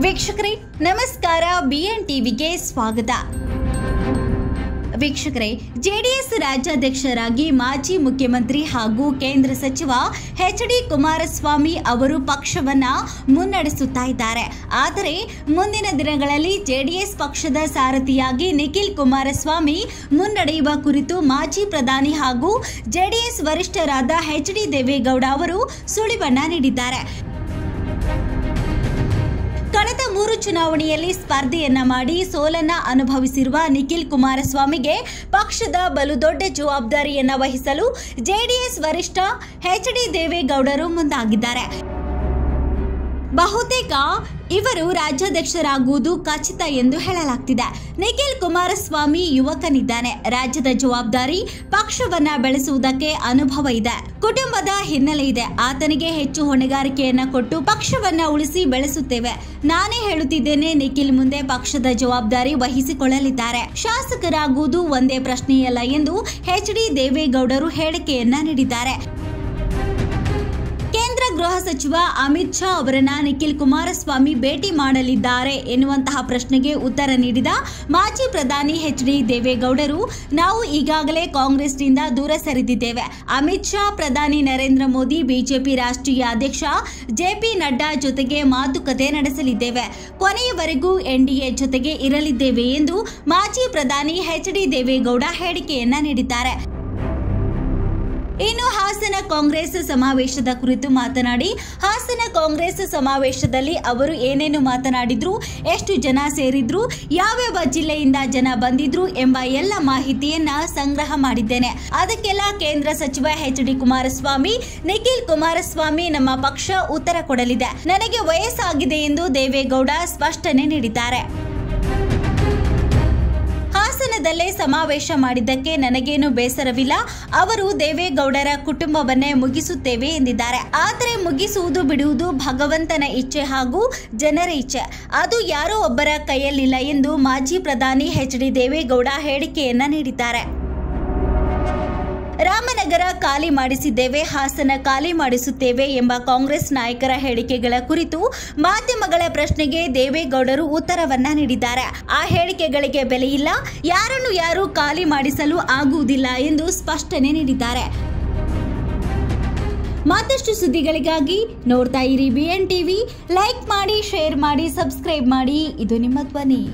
ವೀಕ್ಷಕರೇ ನಮಸ್ಕಾರ, BN ಟಿವಿಗೆ ಸ್ವಾಗತ. ವೀಕ್ಷಕರೇ, ಜೆಡಿಎಸ್ ರಾಜ್ಯಾಧ್ಯಕ್ಷರಾಗಿ ಮಾಜಿ ಮುಖ್ಯಮಂತ್ರಿ ಹಾಗೂ ಕೇಂದ್ರ ಸಚಿವ HD ಕುಮಾರಸ್ವಾಮಿ ಅವರು ಪಕ್ಷವನ್ನ ಮುನ್ನಡೆಸುತ್ತಾ ಇದ್ದಾರೆ. ಆದರೆ ಮುಂದಿನ ದಿನಗಳಲ್ಲಿ ಜೆಡಿಎಸ್ ಪಕ್ಷದ ಸಾರಥಿಯಾಗಿ ನಿಖಿಲ್ ಕುಮಾರಸ್ವಾಮಿ ಮುನ್ನಡೆಯುವ ಕುರಿತು ಮಾಜಿ ಪ್ರಧಾನಿ ಹಾಗೂ ಜೆಡಿಎಸ್ ವರಿಷ್ಠರಾದ HD ದೇವೇಗೌಡ ಅವರು ಸುಳಿವನ್ನ ನೀಡಿದ್ದಾರೆ. ಕಳೆದ 3 ಚುನಾವಣೆಯಲ್ಲಿ ಸ್ಪರ್ಧೆಯನ್ನ ಮಾಡಿ ಸೋಲನ್ನ ಅನುಭವಿಸಿರುವ ನಿಖಿಲ್ ಕುಮಾರಸ್ವಾಮಿಗೆ ಪಕ್ಷದ ಬಲು ದೊಡ್ಡ ಜವಾಬ್ದಾರಿಯನ್ನ ವಹಿಸಲು ಜೆಡಿಎಸ್ ವರಿಷ್ಠ HD ದೇವೇಗೌಡರು ಮುಂದಾಗಿದ್ದಾರೆ. ಬಹುತೇಕ ಇವರು ರಾಜ್ಯಾಧ್ಯಕ್ಷರಾಗುವುದು ಖಚಿತ ಎಂದು ಹೇಳಲಾಗ್ತಿದೆ. ನಿಖಿಲ್ ಕುಮಾರಸ್ವಾಮಿ ಯುವಕನಿದ್ದಾನೆ. ರಾಜ್ಯದ ಜವಾಬ್ದಾರಿ, ಪಕ್ಷವನ್ನ ಬೆಳೆಸುವುದಕ್ಕೆ ಅನುಭವ ಇದೆ, ಕುಟುಂಬದ ಹಿನ್ನೆಲೆ ಇದೆ. ಆತನಿಗೆ ಹೆಚ್ಚು ಹೊಣೆಗಾರಿಕೆಯನ್ನ ಕೊಟ್ಟು ಪಕ್ಷವನ್ನ ಉಳಿಸಿ ಬೆಳೆಸುತ್ತೇವೆ. ನಾನೇ ಹೇಳುತ್ತಿದ್ದೇನೆ, ನಿಖಿಲ್ ಮುಂದೆ ಪಕ್ಷದ ಜವಾಬ್ದಾರಿ ವಹಿಸಿಕೊಳ್ಳಲಿದ್ದಾರೆ. ಶಾಸಕರಾಗುವುದು ಒಂದೇ ಪ್ರಶ್ನೆಯಲ್ಲ ಎಂದು HD ದೇವೇಗೌಡರು ಹೇಳಿಕೆಯನ್ನ ನೀಡಿದ್ದಾರೆ. ಕೇಂದ್ರ ಗೃಹ ಸಚಿವ ಅಮಿತ್ ಶಾ ಅವರನ್ನ ನಿಖಿಲ್ ಕುಮಾರಸ್ವಾಮಿ ಭೇಟಿ ಮಾಡಲಿದ್ದಾರೆ ಎನ್ನುವಂತಹ ಪ್ರಶ್ನೆಗೆ ಉತ್ತರ ನೀಡಿದ ಮಾಜಿ ಪ್ರಧಾನಿ HD ದೇವೇಗೌಡರು, ನಾವು ಈಗಾಗಲೇ ಕಾಂಗ್ರೆಸ್ನಿಂದ ದೂರ ಸರಿದಿದ್ದೇವೆ. ಅಮಿತ್ ಶಾ, ಪ್ರಧಾನಿ ನರೇಂದ್ರ ಮೋದಿ, ಬಿಜೆಪಿ ರಾಷ್ಟ್ರೀಯ ಅಧ್ಯಕ್ಷ JP ನಡ್ಡಾ ಜೊತೆಗೆ ಮಾತುಕತೆ ನಡೆಸಲಿದ್ದೇವೆ. ಕೊನೆಯವರೆಗೂ NDA ಜೊತೆಗೆ ಇರಲಿದ್ದೇವೆ ಎಂದು ಮಾಜಿ ಪ್ರಧಾನಿ HD ದೇವೇಗೌಡ ಹೇಳಿಕೆಯನ್ನ ನೀಡಿದ್ದಾರೆ. ಇನ್ನು ಹಾಸನ ಕಾಂಗ್ರೆಸ್ ಸಮಾವೇಶದ ಕುರಿತು ಮಾತನಾಡಿ, ಹಾಸನ ಕಾಂಗ್ರೆಸ್ ಸಮಾವೇಶದಲ್ಲಿ ಅವರು ಏನೇನು ಮಾತನಾಡಿದ್ರು, ಎಷ್ಟು ಜನ ಸೇರಿದ್ರು, ಯಾವ್ಯಾವ ಜಿಲ್ಲೆಯಿಂದ ಜನ ಬಂದಿದ್ರು ಎಂಬ ಎಲ್ಲ ಮಾಹಿತಿಯನ್ನ ಸಂಗ್ರಹ ಮಾಡಿದ್ದೇನೆ. ಅದಕ್ಕೆಲ್ಲ ಕೇಂದ್ರ ಸಚಿವ HD ಕುಮಾರಸ್ವಾಮಿ, ನಿಖಿಲ್ ಕುಮಾರಸ್ವಾಮಿ ನಮ್ಮ ಪಕ್ಷ ಉತ್ತರ ಕೊಡಲಿದೆ. ನನಗೆ ವಯಸ್ಸಾಗಿದೆ ಎಂದು ದೇವೇಗೌಡ ಸ್ಪಷ್ಟನೆ ನೀಡಿದ್ದಾರೆ. ಹಾಸನದಲ್ಲೇ ಸಮಾವೇಶ ಮಾಡಿದ್ದಕ್ಕೆ ನನಗೇನು ಬೇಸರವಿಲ್ಲ. ಅವರು ದೇವೇಗೌಡರ ಕುಟುಂಬವನ್ನೇ ಮುಗಿಸುತ್ತೇವೆ ಎಂದಿದ್ದಾರೆ. ಆದರೆ ಮುಗಿಸುವುದು ಬಿಡುವುದು ಭಗವಂತನ ಇಚ್ಛೆ ಹಾಗೂ ಜನರ ಇಚ್ಛೆ, ಅದು ಯಾರೋ ಒಬ್ಬರ ಕೈಯಲ್ಲಿಲ್ಲ ಎಂದು ಮಾಜಿ ಪ್ರಧಾನಿ HD ದೇವೇಗೌಡ ಹೇಳಿಕೆಯನ್ನ ನೀಡಿದ್ದಾರೆ. ರಾಮನಗರ ಖಾಲಿ ಮಾಡಿಸಿದ್ದೇವೆ, ಹಾಸನ ಖಾಲಿ ಮಾಡಿಸುತ್ತೇವೆ ಎಂಬ ಕಾಂಗ್ರೆಸ್ ನಾಯಕರ ಹೇಳಿಕೆಗಳ ಕುರಿತು ಮಾಧ್ಯಮಗಳ ಪ್ರಶ್ನೆಗೆ ದೇವೇಗೌಡರು ಉತ್ತರವನ್ನ ನೀಡಿದ್ದಾರೆ. ಆ ಹೇಳಿಕೆಗಳಿಗೆ ಬೆಲೆಯಿಲ್ಲ, ಯಾರನ್ನು ಯಾರು ಖಾಲಿ ಮಾಡಿಸಲು ಆಗುವುದಿಲ್ಲ ಎಂದು ಸ್ಪಷ್ಟನೆ ನೀಡಿದ್ದಾರೆ. ಮತ್ತಷ್ಟು ಸುದ್ದಿಗಳಿಗಾಗಿ ನೋಡ್ತಾ ಇರಿ BN ಟಿವಿ. ಲೈಕ್ ಮಾಡಿ, ಶೇರ್ ಮಾಡಿ, ಸಬ್ಸ್ಕ್ರೈಬ್ ಮಾಡಿ. ಇದು ನಿಮ್ಮ ಧ್ವನಿ.